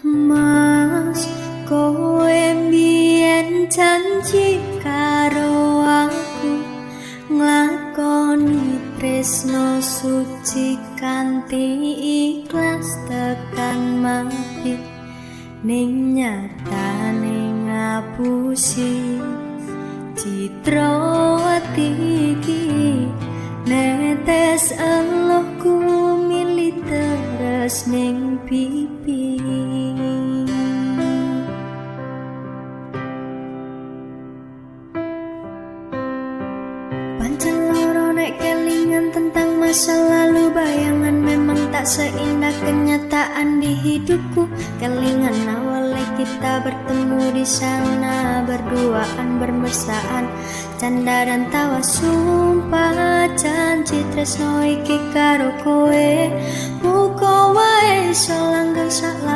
Mas, kowe mbiyen janji karo aku nglakoni tresno suci kanthi ikhlas tekan mati, ning nyatane ngapusi citra ati iki. Netes elohku milih teres ning pipi. Pancen loro nek kelingan tentang masa lalu, bayangan memang tak seindah kenyataan di hidupku. Kelingan awalnya kita bertemu di sana, berduaan bermesraan, canda dan tawa, sumpah janji tresno iki karo kowe. Muga wae iso langgeng sak